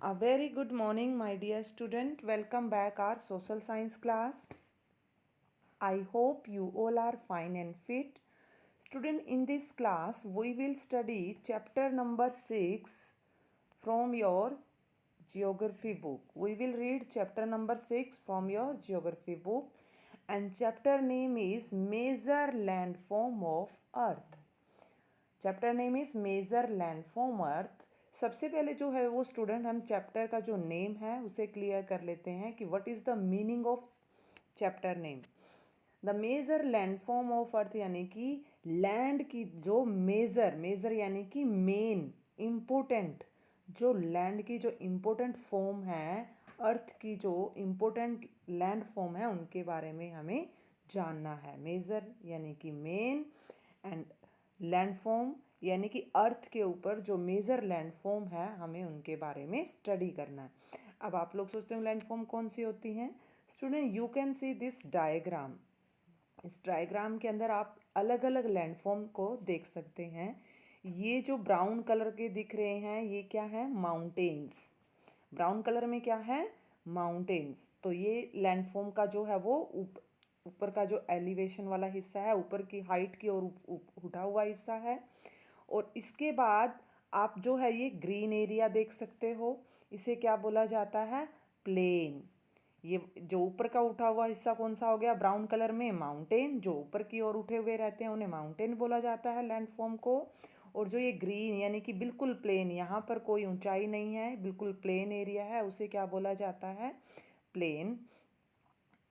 A very good morning, my dear student. Welcome back our social science class. I hope you all are fine and fit. Student, in this class, we will study chapter number 6 from your geography book. We will read chapter number 6 from your geography book, and chapter name is Major Landform of Earth. Chapter name is major landform earth. सबसे पहले जो है वो student हम chapter का जो name है उसे क्लियर कर लेते हैं कि what is the meaning of chapter name. The major landform of earth यानी कि लैंड की जो मेजर यानी कि मेन इम्पोर्टेंट, जो लैंड की जो इम्पोर्टेंट फॉर्म है, अर्थ की जो इम्पोर्टेंट लैंड फॉर्म है उनके बारे में हमें जानना है। मेजर यानी कि मेन एंड लैंडफॉर्म यानी कि अर्थ के ऊपर जो मेजर लैंडफॉर्म है हमें उनके बारे में स्टडी करना है। अब आप लोग सोचते हो लैंडफॉर्म कौन सी होती हैं? Student, you can see this diagram. इस डायग्राम के अंदर आप अलग अलग लैंडफॉर्म को देख सकते हैं। ये जो ब्राउन कलर के दिख रहे हैं ये क्या है? माउंटेन्स। ब्राउन कलर में क्या है? माउंटेन्स। तो ये लैंडफॉर्म का जो है वो ऊपर का जो एलिवेशन वाला हिस्सा है, ऊपर की हाइट की ओर उठा हुआ हिस्सा है। और इसके बाद आप जो है ये ग्रीन एरिया देख सकते हो, इसे क्या बोला जाता है? प्लेन। ये जो ऊपर का उठा हुआ हिस्सा कौन सा हो गया? ब्राउन कलर में माउंटेन। जो ऊपर की ओर उठे हुए रहते हैं उन्हें माउंटेन बोला जाता है लैंडफॉर्म को। और जो ये ग्रीन यानी कि बिल्कुल प्लेन, यहाँ पर कोई ऊंचाई नहीं है, बिल्कुल प्लेन एरिया है, उसे क्या बोला जाता है? प्लेन।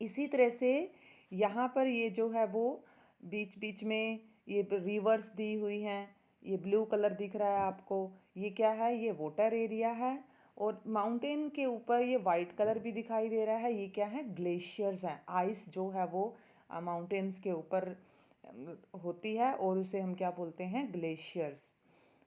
इसी तरह से यहाँ पर ये जो है वो बीच बीच में ये रिवर्स दी हुई हैं। ये ब्लू कलर दिख रहा है आपको, ये क्या है? ये वाटर एरिया है। और माउंटेन के ऊपर ये वाइट कलर भी दिखाई दे रहा है, ये क्या है? ग्लेशियर्स हैं। आइस जो है वो माउंटेन्स के ऊपर होती है और उसे हम क्या बोलते हैं? ग्लेशियर्स।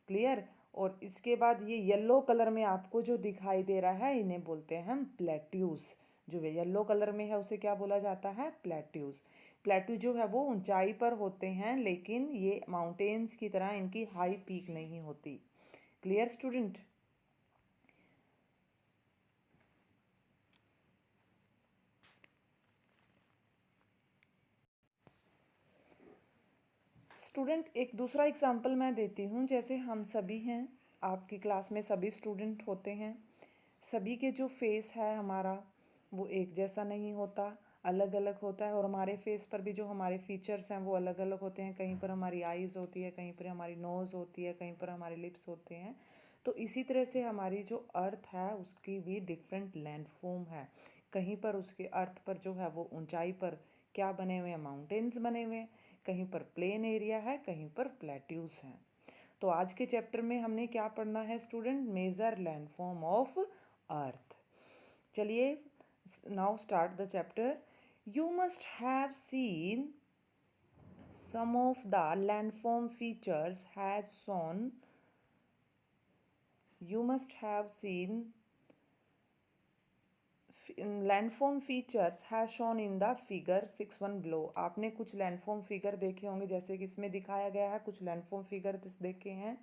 क्लियर? और इसके बाद ये येलो कलर में आपको जो दिखाई दे रहा है इन्हें बोलते हैं हम प्लेट्यूस। जो येलो कलर में है उसे क्या बोला जाता है? प्लेट्यूस। प्लेट्यू जो है वो ऊंचाई पर होते हैं, लेकिन ये माउंटेन्स की तरह इनकी हाई पीक नहीं होती। Clear student? स्टूडेंट, एक दूसरा एग्जाम्पल मैं देती हूँ। जैसे हम सभी हैं, आपकी क्लास में सभी स्टूडेंट होते हैं, सभी के जो फेस है हमारा वो एक जैसा नहीं होता, अलग अलग होता है। और हमारे फेस पर भी जो हमारे फीचर्स हैं वो अलग अलग होते हैं। कहीं पर हमारी आईज़ होती है, कहीं पर हमारी नोज़ होती है, कहीं पर हमारे लिप्स होते हैं। तो इसी तरह से हमारी जो अर्थ है उसकी भी डिफरेंट लैंडफॉर्म है। कहीं पर उसके अर्थ पर जो है वो ऊंचाई पर क्या बने हुए हैं? माउंटेन्स बने हुए हैं। कहीं पर प्लेन एरिया है, कहीं पर प्लेट्यूज हैं। तो आज के चैप्टर में हमने क्या पढ़ना है student? Major landform of earth. चलिए, now start the chapter. You must have seen some of the landform features has shown. You must have seen landform features has shown in the figure 6.1 below. आपने कुछ landform figure देखे होंगे, जैसे कि इसमें दिखाया गया है, कुछ लैंडफॉर्म फिगर देखे हैं।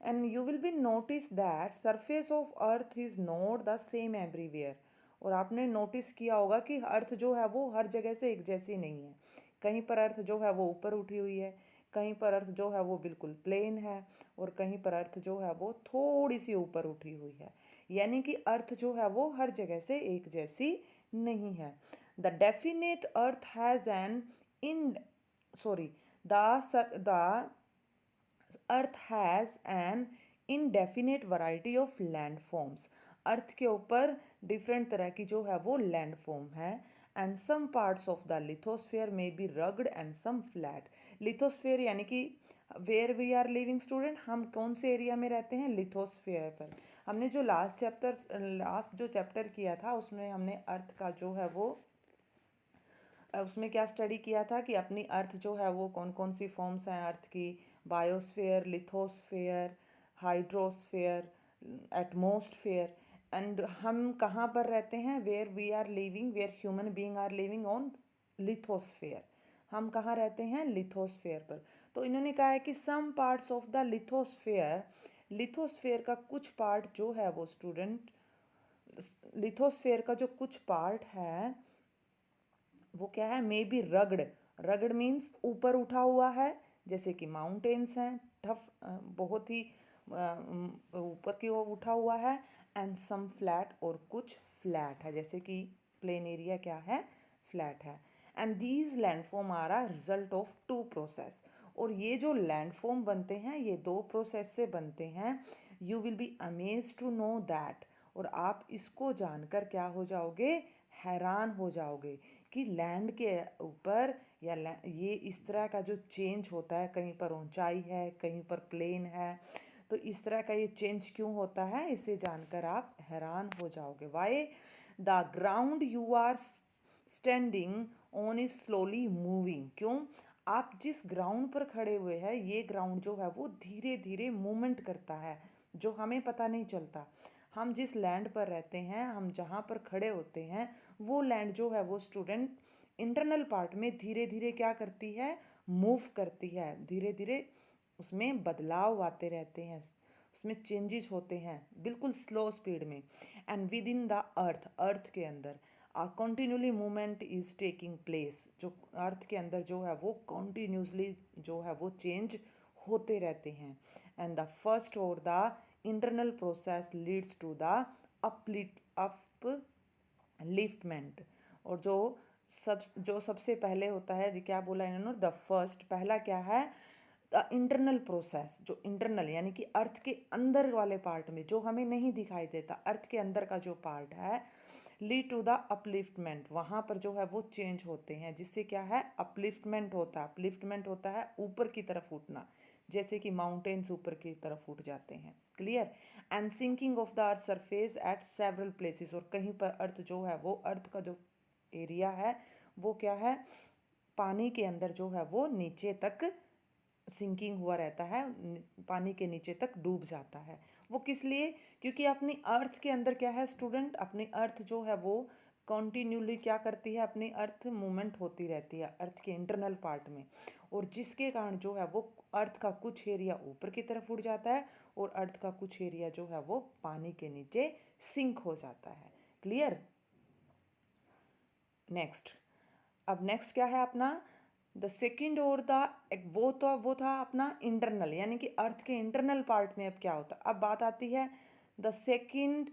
And you will B notice that surface of earth is not the same everywhere. और आपने नोटिस किया होगा कि अर्थ जो है वो हर जगह से एक जैसी नहीं है। कहीं पर अर्थ जो है वो ऊपर उठी हुई है, कहीं पर अर्थ जो है वो बिल्कुल प्लेन है, और कहीं पर अर्थ जो है वो थोड़ी सी ऊपर उठी हुई है। यानी कि अर्थ जो है वो हर जगह से एक जैसी नहीं है। The definite earth has an in sorry the earth has an indefinite variety of land forms. Earth के ऊपर डिफरेंट तरह की जो है वो लैंड फॉर्म है। And some parts of the lithosphere में be rugged and some flat. Lithosphere यानी कि where we are living student, हम कौन से एरिया में रहते हैं? लिथोस्फेयर पर। हमने जो लास्ट जो चैप्टर किया था उसमें हमने अर्थ का जो है वो उसमें क्या स्टडी किया था कि अपनी अर्थ जो है वो कौन कौन सी फॉर्म्स हैं अर्थ की? Biosphere, lithosphere, hydrosphere, atmosphere. And हम कहाँ पर रहते हैं? Where we are living, where human being are living on lithosphere. हम कहाँ रहते हैं? लिथोस्फेयर पर। तो इन्होंने कहा है कि some parts of the lithosphere, lithosphere का कुछ पार्ट जो है वो स्टूडेंट लिथोस्फेयर का जो कुछ पार्ट है वो क्या है, मे बी रगड़, रगड़ मीन्स ऊपर उठा हुआ है, जैसे कि माउंटेन्स हैं, टफ बहुत ही ऊपर की ओर उठा हुआ है, एंड सम फ्लैट, और कुछ फ्लैट है, जैसे कि प्लेन एरिया क्या है, फ्लैट है। And these landform are a result of two process, और ये जो लैंडफॉर्म बनते हैं ये दो प्रोसेस से बनते हैं। You will be amaze to know that, और आप इसको जानकर क्या हो जाओगे, हैरान हो जाओगे कि लैंड के ऊपर या ये इस तरह का जो चेंज होता है, कहीं पर ऊंचाई है कहीं पर प्लेन है, तो इस तरह का ये चेंज क्यों होता है, इसे जानकर आप हैरान हो जाओगे। Why the ground you are standing on is slowly moving, क्यों, आप जिस ग्राउंड पर खड़े हुए हैं ये ग्राउंड जो है वो धीरे धीरे मूवमेंट करता है, जो हमें पता नहीं चलता। हम जिस लैंड पर रहते हैं, हम जहाँ पर खड़े होते हैं, वो लैंड जो है वो स्टूडेंट इंटरनल पार्ट में धीरे धीरे क्या करती है, मूव करती है, धीरे धीरे उसमें बदलाव आते रहते हैं, उसमें चेंजेस होते हैं बिल्कुल स्लो स्पीड में। And within the earth, earth के अंदर continuously movement is taking place, जो अर्थ के अंदर जो है वो कंटिन्यूसली जो है वो चेंज होते रहते हैं। एंड द फर्स्ट और the internal process leads to the upliftment, और जो सबसे पहले होता है, क्या बोला इन्होंने, द फर्स्ट, पहला क्या है, द इंटरनल प्रोसेस, जो इंटरनल यानी कि अर्थ के अंदर वाले पार्ट में, जो हमें नहीं दिखाई देता, अर्थ के अंदर का जो पार्ट है, लीड टू द अपलिफ्टमेंट, वहाँ पर जो है वो चेंज होते हैं, जिससे क्या है, अपलिफ्टमेंट होता है। अपलिफ्टमेंट होता है ऊपर की तरफ उठना, जैसे कि माउंटेन्स ऊपर की तरफ उठ जाते हैं, clear. And sinking of the earth surface at several places, और कहीं पर अर्थ जो है वो, अर्थ का जो एरिया है वो क्या है, पानी के अंदर जो है वो नीचे तक सिंकिंग हुआ रहता है, पानी के नीचे तक डूब जाता है। वो किस लिए, क्योंकि अपनी अर्थ के अंदर क्या है स्टूडेंट, अपनी अर्थ जो है वो कॉन्टिन्यूली क्या करती है, अपनी अर्थ मूवमेंट होती रहती है अर्थ के इंटरनल पार्ट में, और जिसके कारण जो है वो अर्थ का कुछ एरिया ऊपर की तरफ उड़ जाता है, और अर्थ का कुछ एरिया जो है वो पानी के नीचे सिंक हो जाता है, क्लियर। नेक्स्ट, अब नेक्स्ट क्या है अपना, द सेकेंड, और द वो था अपना इंटरनल, यानी कि अर्थ के इंटरनल पार्ट में अब क्या होता है, अब बात आती है the second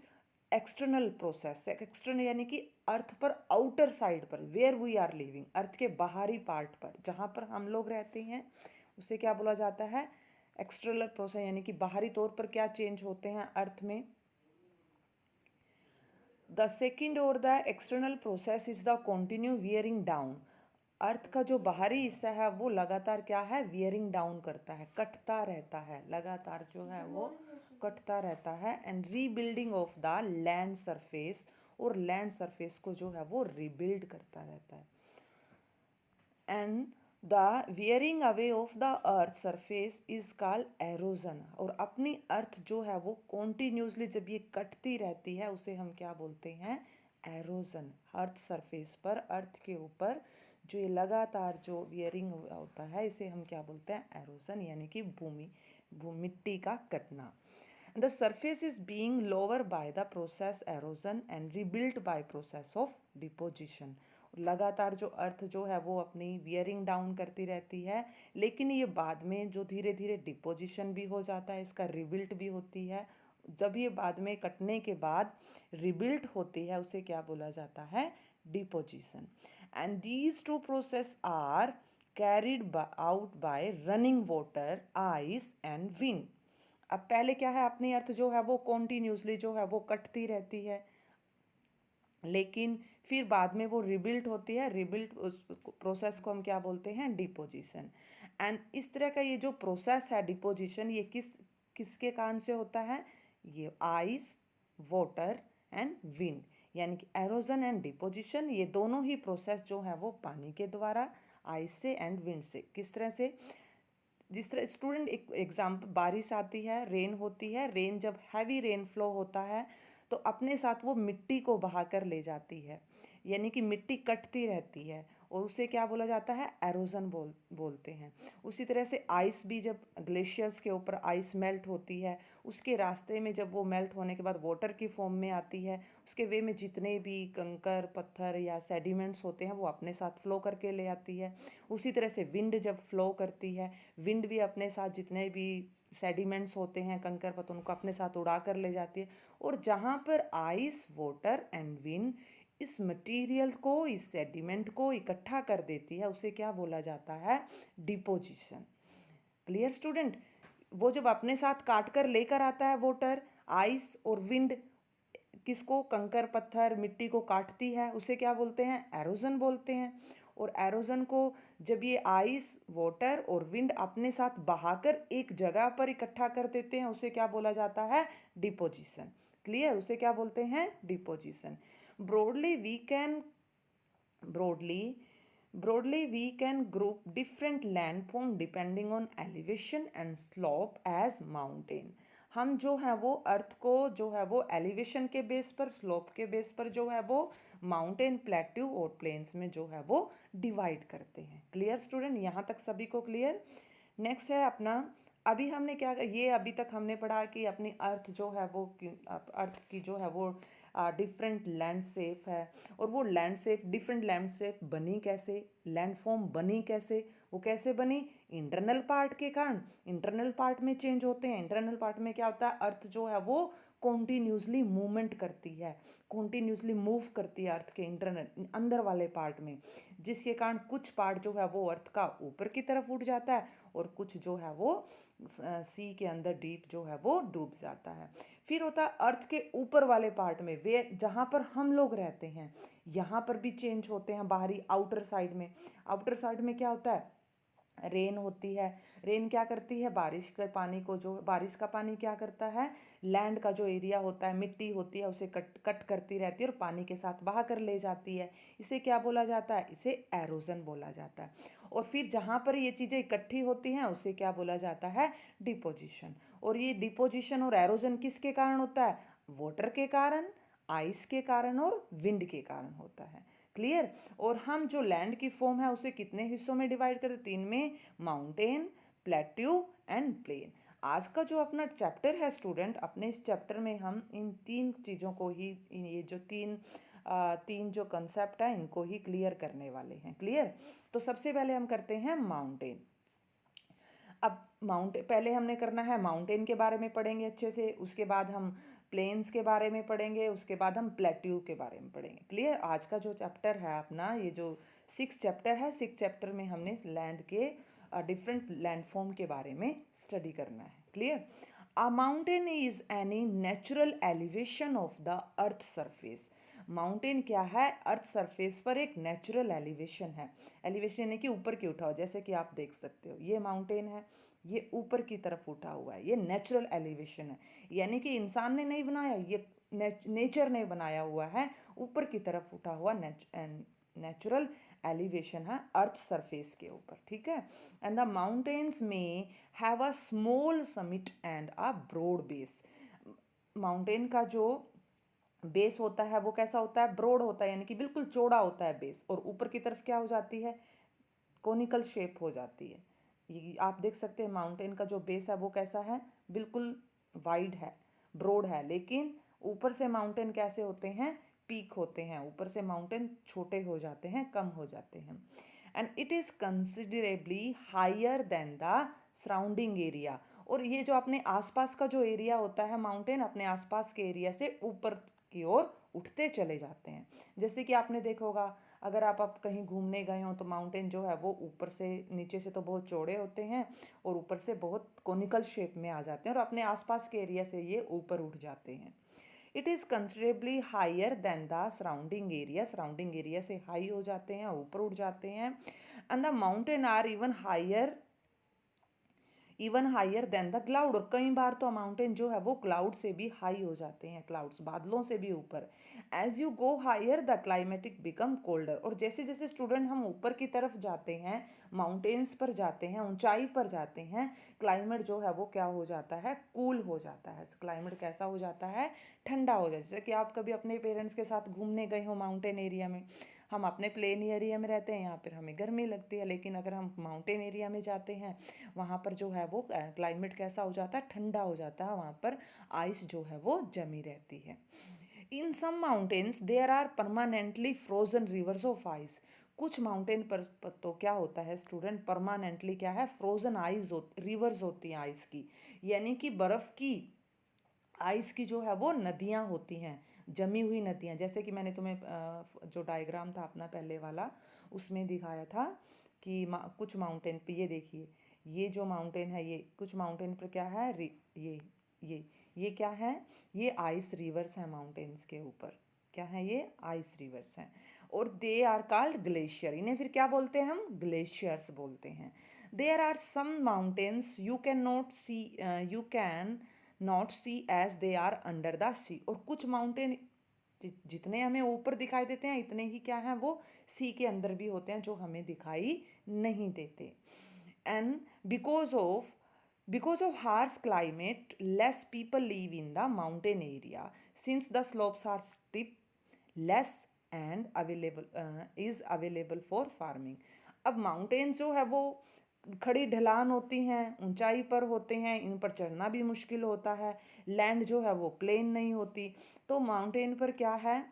external process. External यानी कि अर्थ पर आउटर साइड पर, वेयर वी आर लिविंग, अर्थ के बाहरी पार्ट पर, जहाँ पर हम लोग रहते हैं, उसे क्या बोला जाता है, एक्सटर्नल प्रोसेस, यानी कि बाहरी तौर पर क्या चेंज होते हैं अर्थ में। द सेकेंड और the external process is the continue wearing down, earth का जो बाहरी हिस्सा है वो लगातार क्या है, वियरिंग डाउन करता है, कटता रहता है, लगातार जो है वो कटता रहता है। And rebuilding of the land surface, और लैंड सरफेस को जो है वो रिबिल्ड करता रहता है। And the wearing away of the earth surface is called halogen, और अपनी अर्थ जो है वो कॉन्टीन्यूसली जब ये कटती रहती है उसे हम क्या बोलते हैं, एरोजन। अर्थ सरफेस पर, अर्थ के ऊपर जो ये लगातार जो वियरिंग होता है इसे हम क्या बोलते हैं, एरोजन, यानी कि मिट्टी का कटना। The surface is being lower by the process erosion and rebuilt by process of deposition। लगातार जो अर्थ जो है वो अपनी वियरिंग डाउन करती रहती है, लेकिन ये बाद में जो धीरे धीरे डिपोजिशन भी हो जाता है, इसका रिबिल्ट भी होती है। जब ये बाद में कटने के बाद रिबिल्ट होती है उसे क्या बोला जाता है, deposition. And these two process are carried out by running water, ice and wind. अब पहले क्या है, अपनी अर्थ जो है वो कॉन्टीन्यूसली जो है वो कटती रहती है, लेकिन फिर बाद में वो रिबिल्ट होती है, रिबिल्ट उस प्रोसेस को हम क्या बोलते हैं, डिपोजिशन। एंड इस तरह का ये जो प्रोसेस है डिपोजिशन, ये किसके कारण से होता है, ये आइस, वाटर एंड विंड, यानी कि एरोजन एंड डिपोजिशन, ये दोनों ही प्रोसेस जो है वो पानी के द्वारा, आइस से एंड विंड से। किस तरह से, जिस तरह स्टूडेंट एक एग्जाम्पल, बारिश आती है, रेन होती है, रेन जब हैवी रेन फ्लो होता है तो अपने साथ वो मिट्टी को बहा कर ले जाती है, यानी कि मिट्टी कटती रहती है, और उसे क्या बोला जाता है, एरोजन बोलते हैं। उसी तरह से आइस भी, जब ग्लेशियर्स के ऊपर आइस मेल्ट होती है, उसके रास्ते में जब वो मेल्ट होने के बाद वाटर की फॉर्म में आती है, उसके वे में जितने भी कंकर पत्थर या सेडिमेंट्स होते हैं वो अपने साथ फ्लो करके ले आती है। उसी तरह से विंड जब फ्लो करती है, विंड भी अपने साथ जितने भी सेडिमेंट्स होते हैं, कंकर पत्थर, उनको अपने साथ उड़ा कर ले जाती है। और जहाँ पर आइस, वाटर एंड विंड इस मटेरियल को, इस सेडिमेंट को इकट्ठा कर देती है, उसे क्या बोला जाता है, डिपोजिशन। Clear student? वो जब अपने साथ काट कर लेकर आता है वाटर, आइस और विंड, किसको, कंकर पत्थर मिट्टी को काटती है, उसे क्या बोलते हैं, एरोजन बोलते हैं। और एरोजन को जब ये आइस, वाटर और विंड अपने साथ बहाकर एक जगह पर इकट्ठा कर देते हैं, उसे क्या बोला जाता है, डिपोजिशन। क्लियर? उसे क्या बोलते हैं, deposition. Broadly we can broadly broadly we can group different landform depending on elevation and slope as mountain। हम जो है वो अर्थ को जो है वो एलिवेशन के बेस पर, स्लोप के बेस पर जो है वो माउंटेन, प्लेट्यू और प्लेन्स में जो है वो डिवाइड करते हैं। Clear student? यहाँ तक सभी को क्लियर? नेक्स्ट है अपना, अभी हमने क्या, ये अभी तक हमने पढ़ा कि अपनी अर्थ जो है वो, अर्थ की जो है वो डिफरेंट लैंडस्केप है। और वो लैंडस्केप, डिफरेंट लैंडस्केप बनी कैसे, लैंडफॉर्म बनी कैसे, वो कैसे बनी, इंटरनल पार्ट के कारण। इंटरनल पार्ट में चेंज होते हैं। इंटरनल पार्ट में क्या होता है, अर्थ जो है वो कॉन्टिन्यूसली मूवमेंट करती है, कॉन्टिन्यूसली मूव करती है अर्थ के इंटरनल, अंदर वाले पार्ट में, जिसके कारण कुछ पार्ट जो है वो अर्थ का ऊपर की तरफ उठ जाता है और कुछ जो है वो सी के अंदर डीप जो है वो डूब जाता है। फिर होता है अर्थ के ऊपर वाले पार्ट में, वे जहाँ पर हम लोग रहते हैं, यहाँ पर भी चेंज होते हैं बाहरी, आउटर साइड में। आउटर साइड में क्या होता है, रेन होती है। रेन क्या करती है, बारिश के पानी को, जो बारिश का पानी क्या करता है, लैंड का जो एरिया होता है, मिट्टी होती है, उसे कट कट करती रहती है और पानी के साथ बहा कर ले जाती है। इसे क्या बोला जाता है, इसे एरोजन बोला जाता है। और फिर जहाँ पर ये चीज़ें इकट्ठी होती हैं उसे क्या बोला जाता है, डिपोजिशन। और ये डिपोजिशन और एरोजन किसके कारण होता है, वाटर के कारण, आइस के कारण और विंड के कारण होता है। क्लियर? और हम जो लैंड की फॉर्म है उसे कितने हिस्सों में डिवाइड करते, तीन में, माउंटेन, प्लेट्यू एंड प्लेन। आज का जो अपना चैप्टर है स्टूडेंट, अपने इस चैप्टर में हम इन तीन चीज़ों को ही, ये जो तीन जो कंसेप्ट है इनको ही क्लियर करने वाले हैं। क्लियर? तो सबसे पहले हम करते हैं माउंटेन। अब माउंटेन पहले हमने करना है, माउंटेन के बारे में पढ़ेंगे अच्छे से, उसके बाद हम प्लेन्स के बारे में पढ़ेंगे, उसके बाद हम प्लेट्यू के बारे में पढ़ेंगे। क्लियर? आज का जो चैप्टर है अपना, ये जो 6 चैप्टर है, 6 चैप्टर में हमने लैंड के डिफरेंट लैंडफॉर्म के बारे में स्टडी करना है। Clear? A mountain is any natural elevation of the earth surface. Mountain क्या है, अर्थ सरफेस पर एक नेचुरल एलिवेशन है। एलिवेशन यानी कि ऊपर की उठाव, जैसे कि आप देख सकते हो ये माउंटेन है, ये ऊपर की तरफ उठा हुआ है, ये नेचुरल एलिवेशन है। यानी कि इंसान ने नहीं बनाया, ये नेचर ने बनाया हुआ है, ऊपर की तरफ उठा हुआ नेचुरल एलिवेशन है अर्थ सरफेस के ऊपर। ठीक है? And the mountains may have a small summit and a broad base. Mountain का जो बेस होता है वो कैसा होता है, ब्रॉड होता है, यानी कि बिल्कुल चौड़ा होता है बेस, और ऊपर की तरफ क्या हो जाती है, कोनिकल शेप हो जाती है। ये आप देख सकते हैं माउंटेन का जो बेस है वो कैसा है, बिल्कुल वाइड है, ब्रॉड है। लेकिन ऊपर से माउंटेन कैसे होते हैं, पीक होते हैं, ऊपर से माउंटेन छोटे हो जाते हैं, कम हो जाते हैं। And it is considerably higher than the surrounding area. और ये जो अपने आसपास का जो एरिया होता है, माउंटेन अपने आसपास के एरिया से ऊपर की ओर उठते चले जाते हैं। जैसे कि आपने देखा होगा, अगर आप कहीं घूमने गए हो तो माउंटेन जो है वो ऊपर से, नीचे से तो बहुत चौड़े होते हैं और ऊपर से बहुत कोनिकल शेप में आ जाते हैं, और अपने आसपास के एरिया से ये ऊपर उठ जाते हैं। It is considerably higher than the surrounding area. Surrounding area से हाई हो जाते हैं, ऊपर उठ जाते हैं। And the mountain are even higher than the cloud. और कई बार तो माउंटेन जो है वो क्लाउड से भी हाई हो जाते हैं, क्लाउड्स, बादलों से भी ऊपर। As you go higher the climatic become colder. और जैसे जैसे स्टूडेंट हम ऊपर की तरफ जाते हैं, माउंटेन्स पर जाते हैं, ऊंचाई पर जाते हैं, क्लाइमेट जो है वो क्या हो जाता है, कूल हो जाता है। क्लाइमेट कैसा हो जाता है, ठंडा हो जाता है। जैसे कि आप कभी अपने पेरेंट्स के साथ घूमने गए हो माउंटेन एरिया में, हम अपने प्लेन एरिया में रहते हैं, यहाँ पर हमें गर्मी लगती है, लेकिन अगर हम माउंटेन एरिया में जाते हैं वहाँ पर जो है वो क्लाइमेट कैसा हो जाता है, ठंडा हो जाता है, वहाँ पर आइस जो है वो जमी रहती है। In some mountains there are permanently frozen rivers of ice. कुछ माउंटेन पर तो क्या होता है स्टूडेंट, परमानेंटली क्या है, फ्रोजन आइस रिवर्स होती हैं आइस की, यानी कि बर्फ़ की आइस की जो है वो नदियाँ होती हैं, जमी हुई नदियाँ। जैसे कि मैंने तुम्हें जो डायग्राम था अपना पहले वाला उसमें दिखाया था कि कुछ माउंटेन पे ये देखिए, ये जो माउंटेन है, ये कुछ माउंटेन पर क्या है, ये ये क्या है, ये आइस रिवर्स हैं माउंटेन्स के ऊपर, क्या है, ये आइस रिवर्स हैं, और दे आर कॉल्ड ग्लेशियर। इन्हें फिर क्या बोलते हैं हम, ग्लेशियर्स बोलते हैं। There are some mountains you can not see, you can not see as they are under the sea. और कुछ माउंटेन जितने हमें ऊपर दिखाई देते हैं इतने ही क्या हैं, वो सी के अंदर भी होते हैं जो हमें दिखाई नहीं देते। And because of harsh climate, less people live in the mountain area. Since the slopes are steep, less and is available for farming. अब माउंटेन जो है वो खड़ी ढलान होती हैं, ऊंचाई पर होते हैं, इन पर चढ़ना भी मुश्किल होता है, लैंड जो है वो प्लेन नहीं होती। तो माउंटेन पर क्या है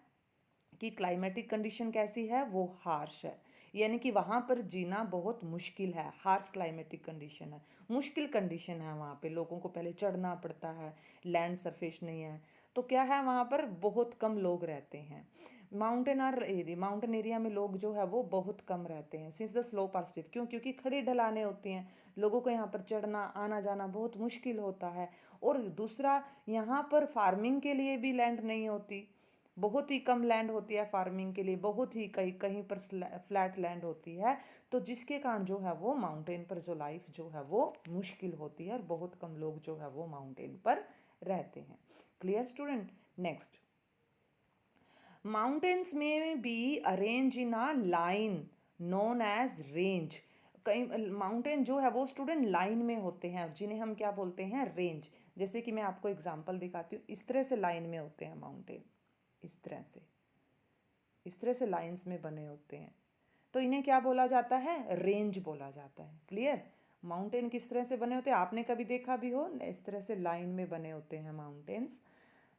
कि क्लाइमेटिक कंडीशन कैसी है, वो हार्श है, यानी कि वहाँ पर जीना बहुत मुश्किल है, हार्श क्लाइमेटिक कंडीशन है, मुश्किल कंडीशन है, वहाँ पे लोगों को पहले चढ़ना पड़ता है, लैंड सरफेस नहीं है, तो क्या है वहाँ पर बहुत कम लोग रहते हैं। माउंटेन एरिया में लोग जो है वो बहुत कम रहते हैं। Since the slope are steep, क्यों, क्योंकि खड़ी ढलानें होती हैं, लोगों को यहाँ पर चढ़ना आना जाना बहुत मुश्किल होता है। और दूसरा, यहाँ पर फार्मिंग के लिए भी लैंड नहीं होती, बहुत ही कम लैंड होती है फार्मिंग के लिए, बहुत ही कहीं कहीं पर फ्लैट लैंड होती है, तो जिसके कारण जो है वो माउंटेन पर जो लाइफ जो है वो मुश्किल होती है, और बहुत कम लोग जो है वो माउंटेन पर रहते हैं। Clear student. Next, mountains may be arrange in a line known as range. कई माउंटेन जो है वो स्टूडेंट लाइन में होते हैं, जिन्हें हम क्या बोलते हैं, रेंज। जैसे कि मैं आपको एग्जांपल दिखाती हूँ, इस तरह से लाइन में होते हैं माउंटेन, इस तरह से लाइंस में बने होते हैं, तो इन्हें क्या बोला जाता है, रेंज बोला जाता है। क्लियर। माउंटेन किस तरह से बने होते हैं, आपने कभी देखा भी हो, इस तरह से लाइन में बने होते हैं माउंटेन्स,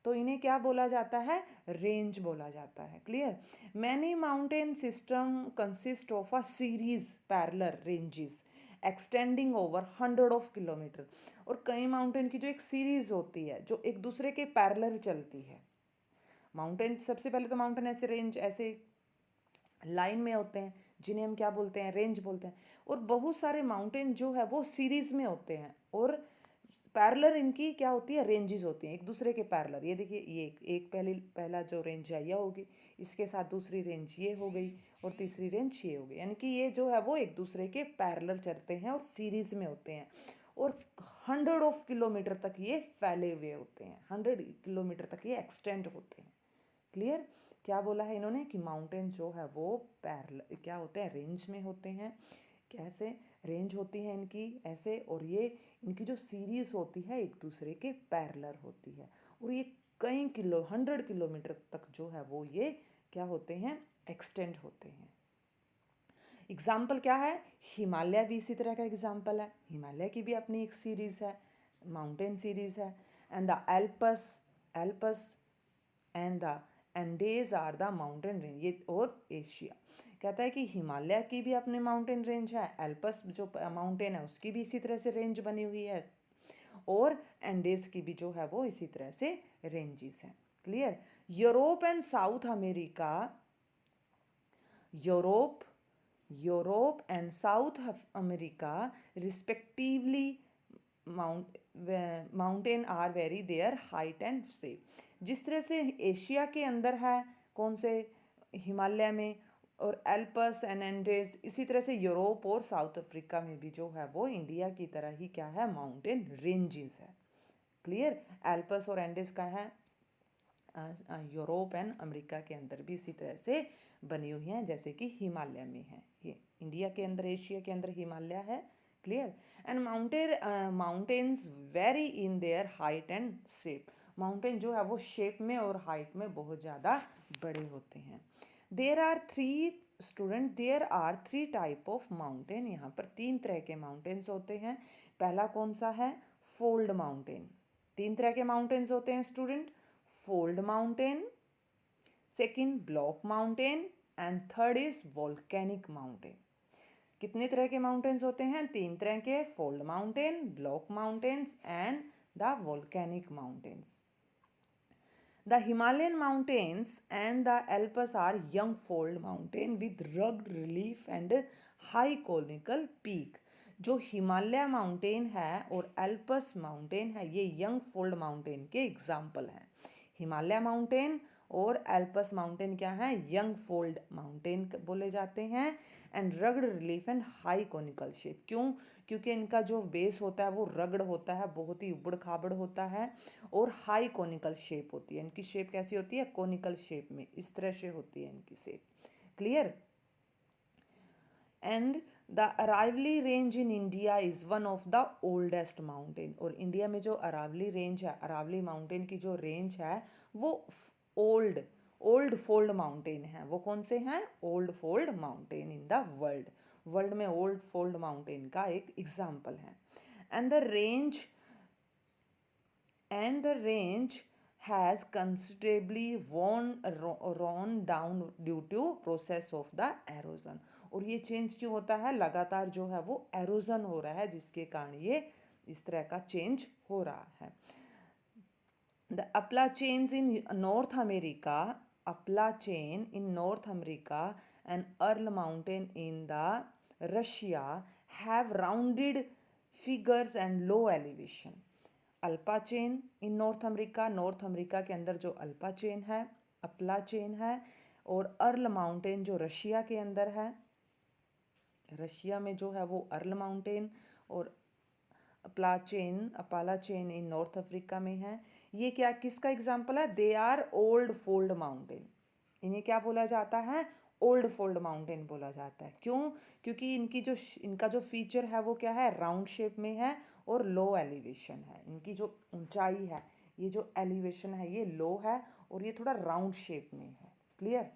तो इन्हें क्या बोला जाता है, रेंज बोला जाता है। Clear. Many mountain system consist of a series parallel ranges extending over 100 kilometre. और कई माउंटेन की जो एक सीरीज होती है जो एक दूसरे के पैरेलल चलती है। माउंटेन, सबसे पहले तो माउंटेन ऐसे रेंज ऐसे लाइन में होते हैं, जिन्हें हम क्या बोलते हैं, रेंज बोलते हैं। और बहुत सारे माउंटेन जो है वो सीरीज में होते हैं, और पैरेलल इनकी क्या होती है, रेंजेस होती हैं एक दूसरे के पैरेलल। ये देखिए, ये एक पहला जो रेंज है ये होगी, इसके साथ दूसरी रेंज ये हो गई, और तीसरी रेंज ये हो गई, यानी कि ये जो है वो एक दूसरे के पैरेलल चलते हैं और सीरीज में होते हैं, और 100 किलोमीटर तक ये फैले हुए होते हैं, 100 किलोमीटर तक ये एक्सटेंड होते हैं। क्लियर। क्या बोला है इन्होंने कि माउंटेन जो है वो पैरेलल क्या होते हैं, रेंज में होते हैं। कैसे रेंज होती है इनकी, ऐसे, और ये इनकी जो सीरीज होती है एक दूसरे के पैरेलल होती है, और ये कई 100 किलोमीटर तक जो है वो ये क्या होते हैं, एक्सटेंड होते हैं। एग्जाम्पल क्या है, हिमालय भी इसी तरह का एग्जाम्पल है, हिमालय की भी अपनी एक सीरीज है, माउंटेन सीरीज है। And the Alps and the Andes are the mountain range. ये और एशिया कहता है कि हिमालय की भी अपने माउंटेन रेंज है, एल्पस जो माउंटेन है उसकी भी इसी तरह से रेंज बनी हुई है, और एंडेज की भी जो है वो इसी तरह से रेंजेस हैं। Clear. Europe and South America, Europe Europe and South America respectively mountain are vary their height and shape. जिस तरह से एशिया के अंदर है कौन से, हिमालय में, और एल्पस एंड एंडेज, इसी तरह से यूरोप और साउथ अफ्रीका में भी जो है वो इंडिया की तरह ही क्या है, माउंटेन रेंजेस है। क्लियर। एल्पस और एंडेज का है यूरोप एंड अमेरिका के अंदर भी इसी तरह से बनी हुई हैं, जैसे कि हिमालय में है, ये इंडिया के अंदर, एशिया के अंदर हिमालय है। Clear. And mountains very in their height and shape. Mountain जो है वो शेप में और हाइट में बहुत ज़्यादा बड़े होते हैं। There are three type of mountain. यहाँ पर 3 तरह के माउंटेन्स होते हैं। पहला कौन सा है? Fold mountain. 3 तरह के माउंटेन्स होते हैं student, fold mountain, second block mountain and third is volcanic mountain. कितने तरह के माउंटेन्स होते हैं? 3 तरह के, fold mountain, block mountains and the volcanic mountains. The Himalayan mountains and the Alps are young fold mountain with rugged relief and high conical peak। जो Himalaya mountain है और एल्पस माउंटेन है, ये यंग फोल्ड माउंटेन के example हैं। Himalaya mountain और Alps mountain क्या है? यंग फोल्ड माउंटेन बोले जाते हैं। And rugged relief and high conical shape. क्यों? क्योंकि इनका जो बेस होता है वो रगड़ होता है, बहुत ही उबड़ खाबड़ होता है और हाई कोनिकल शेप होती है। इनकी शेप कैसी होती है? कोनिकल शेप में, इस तरह से होती है इनकी shape. Clear? And the Aravalli range in India is one of the oldest mountain. और इंडिया में जो अरावली रेंज है, अरावली माउंटेन की जो रेंज है वो ओल्ड फोल्ड माउंटेन है। वो कौन से हैं? Old fold mountain in the world में ओल्ड फोल्ड माउंटेन का एक एग्जाम्पल है। And the range has considerably worn down due to process of the erosion। और ये चेंज क्यों होता है? लगातार जो है वो एरोजन हो रहा है, जिसके कारण ये इस तरह का चेंज हो रहा है। The Appalachians in North America, Appalachian in North America and Ural Mountain in the Russia have rounded figures and low elevation। Alpa chain in north America के अंदर जो अल्पा चेन है, अपला चेन है, और अर्ल माउंटेन जो रशिया के अंदर है, रशिया में जो है वो अर्ल माउंटेन और Appalachian in North Africa में है। ये क्या किसका एग्जाम्पल है? They are old fold mountain. इन्हें क्या बोला जाता है? ओल्ड फोल्ड माउंटेन बोला जाता है। क्यों? क्योंकि इनका जो फीचर है वो क्या है? राउंड शेप में है और लो एलिवेशन है। इनकी जो ऊंचाई है, ये जो एलिवेशन है ये लो है और ये थोड़ा राउंड शेप में है। क्लियर?